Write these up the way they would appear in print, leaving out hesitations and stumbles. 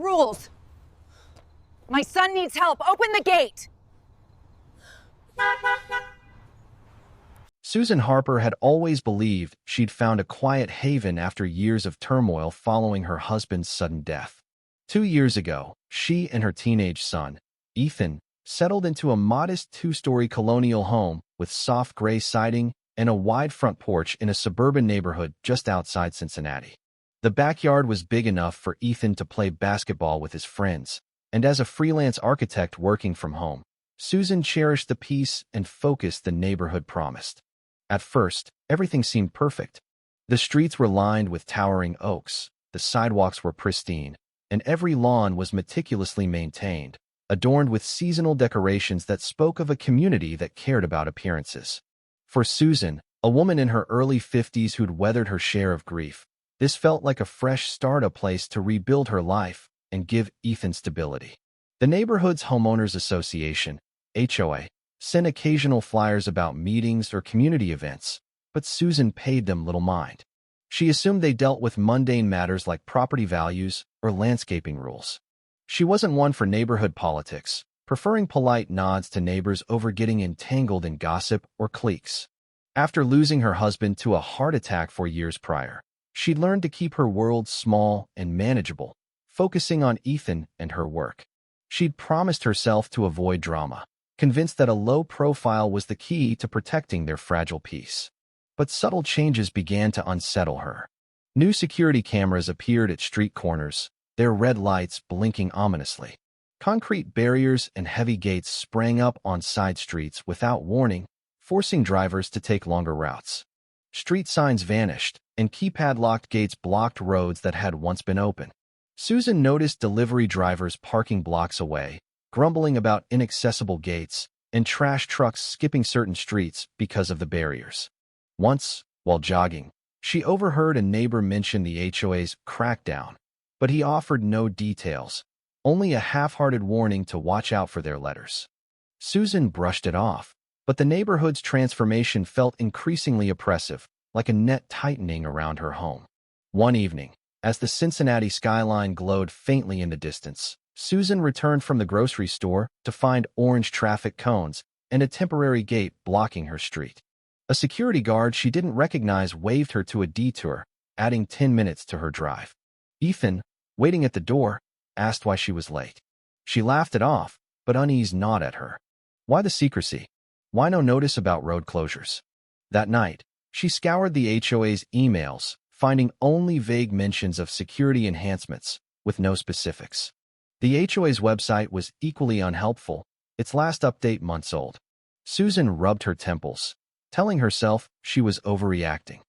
rules. My son needs help. Open the gate. Susan Harper had always believed she'd found a quiet haven after years of turmoil following her husband's sudden death. 2 years ago, she and her teenage son, Ethan, settled into a modest 2-story colonial home with soft gray siding and a wide front porch in a suburban neighborhood just outside Cincinnati. The backyard was big enough for Ethan to play basketball with his friends, and as a freelance architect working from home, Susan cherished the peace and focus the neighborhood promised. At first, everything seemed perfect. The streets were lined with towering oaks, the sidewalks were pristine, and every lawn was meticulously maintained, adorned with seasonal decorations that spoke of a community that cared about appearances. For Susan, a woman in her early 50s who'd weathered her share of grief, this felt like a fresh start, a place to rebuild her life and give Ethan stability. The neighborhood's homeowners association, HOA, sent occasional flyers about meetings or community events, but Susan paid them little mind. She assumed they dealt with mundane matters like property values or landscaping rules. She wasn't one for neighborhood politics, preferring polite nods to neighbors over getting entangled in gossip or cliques. After losing her husband to a heart attack 4 years prior, she'd learned to keep her world small and manageable, focusing on Ethan and her work. She'd promised herself to avoid drama, convinced that a low profile was the key to protecting their fragile peace. But subtle changes began to unsettle her. New security cameras appeared at street corners, their red lights blinking ominously. Concrete barriers and heavy gates sprang up on side streets without warning, forcing drivers to take longer routes. Street signs vanished, and keypad-locked gates blocked roads that had once been open. Susan noticed delivery drivers parking blocks away, grumbling about inaccessible gates, and trash trucks skipping certain streets because of the barriers. Once, while jogging, she overheard a neighbor mention the HOA's crackdown, but he offered no details, only a half-hearted warning to watch out for their letters. Susan brushed it off, but the neighborhood's transformation felt increasingly oppressive, like a net tightening around her home. One evening, as the Cincinnati skyline glowed faintly in the distance, Susan returned from the grocery store to find orange traffic cones and a temporary gate blocking her street. A security guard she didn't recognize waved her to a detour, adding 10 minutes to her drive. Ethan, waiting at the door, asked why she was late. She laughed it off, but unease gnawed at her. Why the secrecy? Why no notice about road closures? That night, she scoured the HOA's emails, finding only vague mentions of security enhancements, with no specifics. The HOA's website was equally unhelpful, its last update months old. Susan rubbed her temples, telling herself she was overreacting.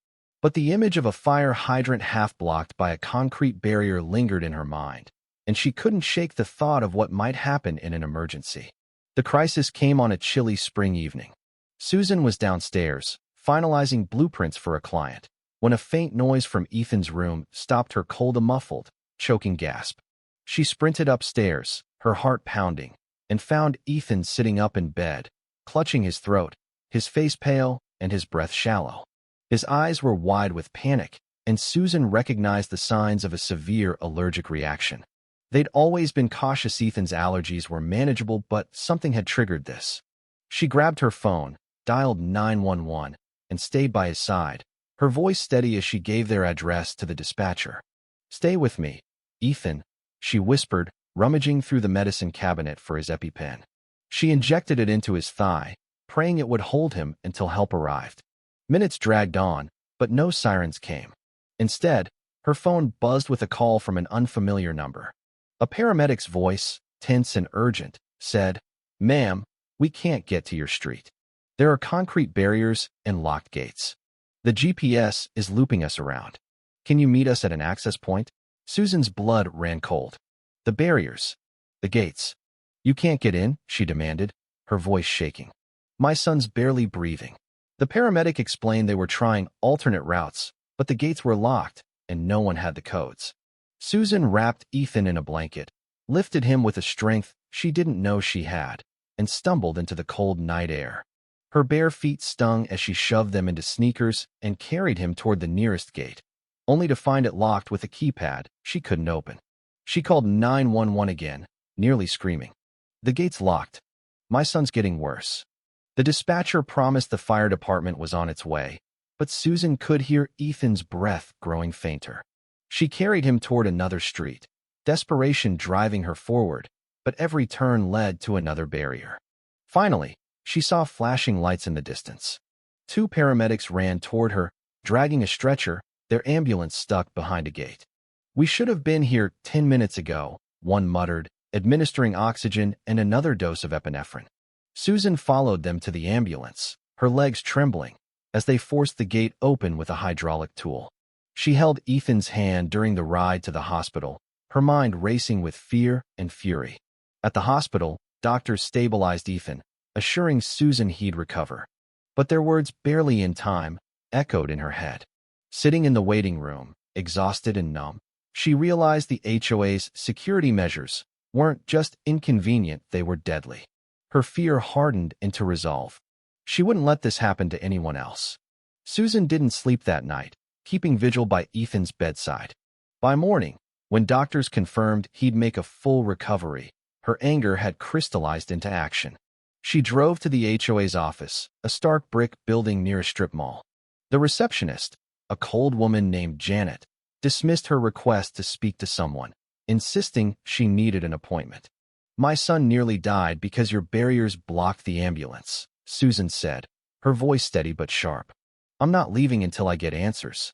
But the image of a fire hydrant half-blocked by a concrete barrier lingered in her mind, and she couldn't shake the thought of what might happen in an emergency. The crisis came on a chilly spring evening. Susan was downstairs, finalizing blueprints for a client, when a faint noise from Ethan's room stopped her cold, a muffled, choking gasp. She sprinted upstairs, her heart pounding, and found Ethan sitting up in bed, clutching his throat, his face pale and his breath shallow. His eyes were wide with panic, and Susan recognized the signs of a severe allergic reaction. They'd always been cautious Ethan's allergies were manageable, but something had triggered this. She grabbed her phone, dialed 911, and stayed by his side, her voice steady as she gave their address to the dispatcher. "Stay with me, Ethan," she whispered, rummaging through the medicine cabinet for his EpiPen. She injected it into his thigh, praying it would hold him until help arrived. Minutes dragged on, but no sirens came. Instead, her phone buzzed with a call from an unfamiliar number. A paramedic's voice, tense and urgent, said, "Ma'am, we can't get to your street. There are concrete barriers and locked gates. The GPS is looping us around. Can you meet us at an access point?" Susan's blood ran cold. "The barriers. The gates. You can't get in?" she demanded, her voice shaking. "My son's barely breathing." The paramedic explained they were trying alternate routes, but the gates were locked, and no one had the codes. Susan wrapped Ethan in a blanket, lifted him with a strength she didn't know she had, and stumbled into the cold night air. Her bare feet stung as she shoved them into sneakers and carried him toward the nearest gate, only to find it locked with a keypad she couldn't open. She called 911 again, nearly screaming. "The gate's locked. My son's getting worse." The dispatcher promised the fire department was on its way, but Susan could hear Ethan's breath growing fainter. She carried him toward another street, desperation driving her forward, but every turn led to another barrier. Finally, she saw flashing lights in the distance. 2 paramedics ran toward her, dragging a stretcher, their ambulance stuck behind a gate. "We should have been here 10 minutes ago," one muttered, administering oxygen and another dose of epinephrine. Susan followed them to the ambulance, her legs trembling, as they forced the gate open with a hydraulic tool. She held Ethan's hand during the ride to the hospital, her mind racing with fear and fury. At the hospital, doctors stabilized Ethan, assuring Susan he'd recover. But their words, barely in time, echoed in her head. Sitting in the waiting room, exhausted and numb, she realized the HOA's security measures weren't just inconvenient, they were deadly. Her fear hardened into resolve. She wouldn't let this happen to anyone else. Susan didn't sleep that night, keeping vigil by Ethan's bedside. By morning, when doctors confirmed he'd make a full recovery, her anger had crystallized into action. She drove to the HOA's office, a stark brick building near a strip mall. The receptionist, a cold woman named Janet, dismissed her request to speak to someone, insisting she needed an appointment. "My son nearly died because your barriers blocked the ambulance," Susan said, her voice steady but sharp. "I'm not leaving until I get answers."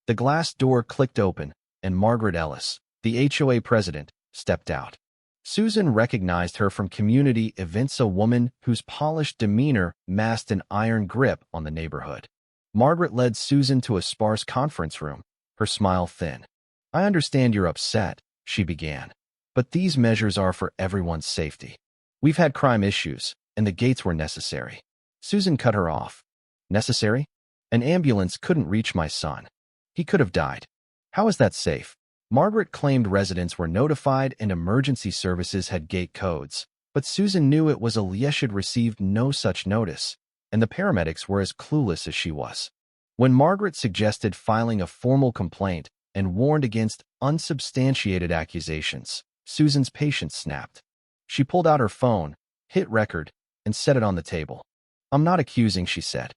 The glass door clicked open, and Margaret Ellis, the HOA president, stepped out. Susan recognized her from community events, a woman whose polished demeanor masked an iron grip on the neighborhood. Margaret led Susan to a sparse conference room, her smile thin. "I understand you're upset," she began, "but these measures are for everyone's safety. We've had crime issues, and the gates were necessary." Susan cut her off. "Necessary? An ambulance couldn't reach my son. He could have died. How is that safe?" Margaret claimed residents were notified and emergency services had gate codes, but Susan knew it was a Liesch had received no such notice, and the paramedics were as clueless as she was. When Margaret suggested filing a formal complaint and warned against unsubstantiated accusations, Susan's patience snapped. She pulled out her phone, hit record, and set it on the table. "I'm not accusing," she said.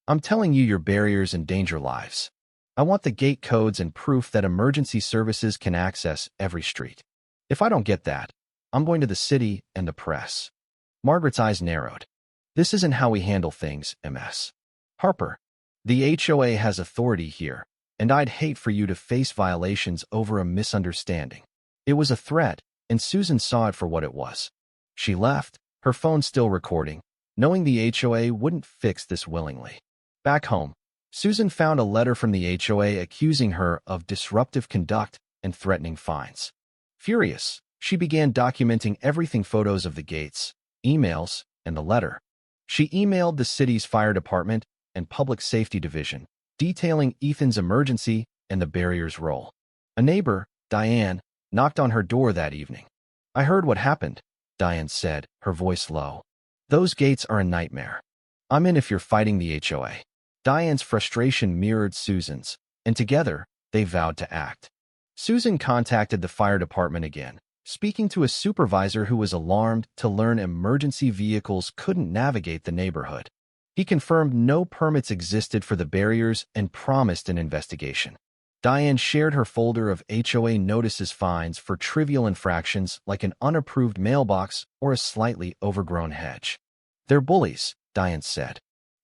"I'm telling you your barriers endanger lives. I want the gate codes and proof that emergency services can access every street. If I don't get that, I'm going to the city and the press." Margaret's eyes narrowed. "This isn't how we handle things, Ms. Harper. The HOA has authority here, and I'd hate for you to face violations over a misunderstanding." It was a threat, and Susan saw it for what it was. She left, her phone still recording, knowing the HOA wouldn't fix this willingly. Back home, Susan found a letter from the HOA accusing her of disruptive conduct and threatening fines. Furious, she began documenting everything: photos of the gates, emails, and the letter. She emailed the city's fire department and public safety division, detailing Ethan's emergency and the barrier's role. A neighbor, Diane, knocked on her door that evening. "I heard what happened," Diane said, her voice low. "Those gates are a nightmare. I'm in if you're fighting the HOA." Diane's frustration mirrored Susan's, and together, they vowed to act. Susan contacted the fire department again, speaking to a supervisor who was alarmed to learn emergency vehicles couldn't navigate the neighborhood. He confirmed no permits existed for the barriers and promised an investigation. Diane shared her folder of HOA notices, fines for trivial infractions like an unapproved mailbox or a slightly overgrown hedge. "They're bullies," Diane said.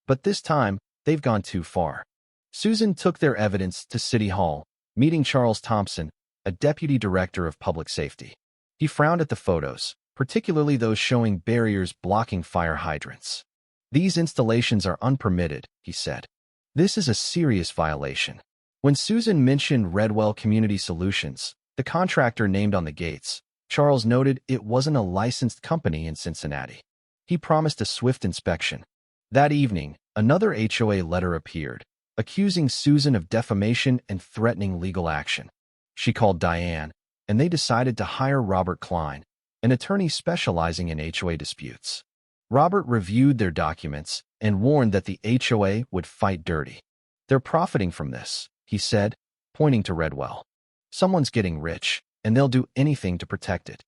"But this time, they've gone too far." Susan took their evidence to City Hall, meeting Charles Thompson, a deputy director of public safety. He frowned at the photos, particularly those showing barriers blocking fire hydrants. "These installations are unpermitted," he said. "This is a serious violation." When Susan mentioned Redwell Community Solutions, the contractor named on the gates, Charles noted it wasn't a licensed company in Cincinnati. He promised a swift inspection. That evening, another HOA letter appeared, accusing Susan of defamation and threatening legal action. She called Diane, and they decided to hire Robert Klein, an attorney specializing in HOA disputes. Robert reviewed their documents and warned that the HOA would fight dirty. "They're profiting from this," he said, pointing to Redwell. "Someone's getting rich, and they'll do anything to protect it.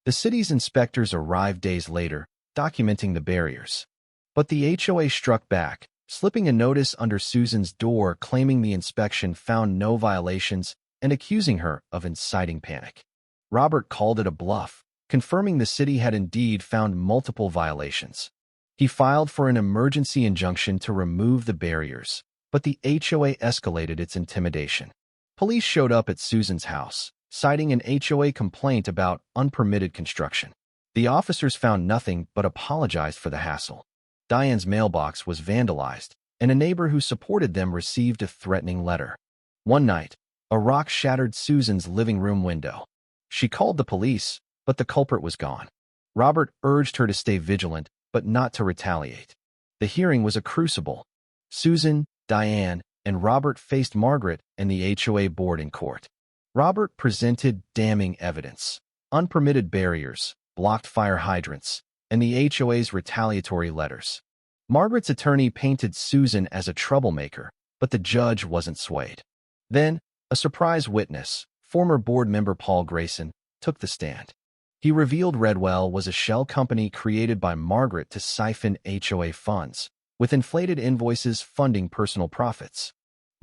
The city's inspectors arrived days later, documenting the barriers. But the HOA struck back, slipping a notice under Susan's door claiming the inspection found no violations and accusing her of inciting panic. Robert called it a bluff, confirming the city had indeed found multiple violations. He filed for an emergency injunction to remove the barriers, but the HOA escalated its intimidation. Police showed up at Susan's house, citing an HOA complaint about unpermitted construction. The officers found nothing but apologized for the hassle. Diane's mailbox was vandalized, and a neighbor who supported them received a threatening letter. One night, a rock shattered Susan's living room window. She called the police, but the culprit was gone. Robert urged her to stay vigilant, but not to retaliate. The hearing was a crucible. Susan, Diane, and Robert faced Margaret and the HOA board in court. Robert presented damning evidence: unpermitted barriers, blocked fire hydrants, and the HOA's retaliatory letters. Margaret's attorney painted Susan as a troublemaker, but the judge wasn't swayed. Then, a surprise witness, former board member Paul Grayson, took the stand. He revealed Redwell was a shell company created by Margaret to siphon HOA funds, with inflated invoices funding personal profits.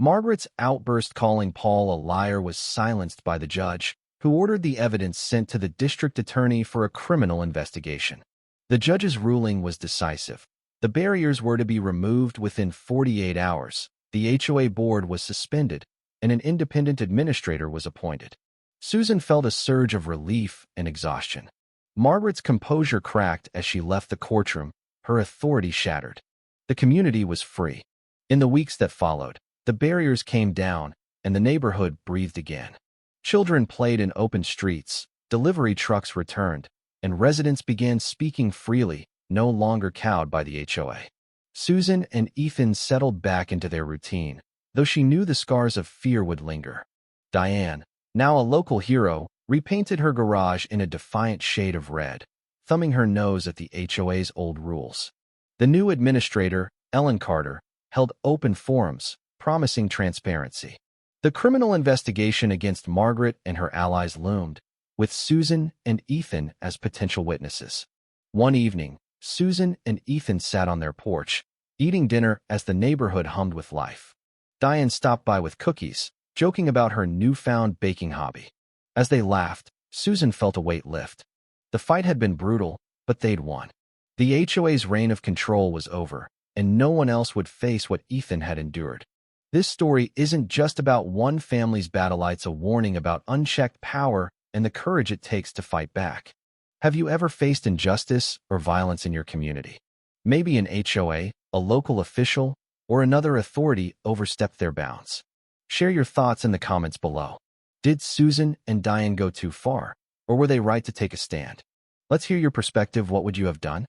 Margaret's outburst calling Paul a liar was silenced by the judge, who ordered the evidence sent to the district attorney for a criminal investigation. The judge's ruling was decisive. The barriers were to be removed within 48 hours, the HOA board was suspended, and an independent administrator was appointed. Susan felt a surge of relief and exhaustion. Margaret's composure cracked as she left the courtroom, her authority shattered. The community was free. In the weeks that followed, the barriers came down, and the neighborhood breathed again. Children played in open streets, delivery trucks returned, and residents began speaking freely, no longer cowed by the HOA. Susan and Ethan settled back into their routine, though she knew the scars of fear would linger. Diane, now a local hero, repainted her garage in a defiant shade of red, thumbing her nose at the HOA's old rules. The new administrator, Ellen Carter, held open forums, promising transparency. The criminal investigation against Margaret and her allies loomed, with Susan and Ethan as potential witnesses. One evening, Susan and Ethan sat on their porch, eating dinner as the neighborhood hummed with life. Diane stopped by with cookies, joking about her newfound baking hobby. As they laughed, Susan felt a weight lift. The fight had been brutal, but they'd won. The HOA's reign of control was over, and no one else would face what Ethan had endured. This story isn't just about one family's battle, it's a warning about unchecked power and the courage it takes to fight back. Have you ever faced injustice or violence in your community? Maybe an HOA, a local official, or another authority overstepped their bounds. Share your thoughts in the comments below. Did Susan and Diane go too far, or were they right to take a stand? Let's hear your perspective. What would you have done?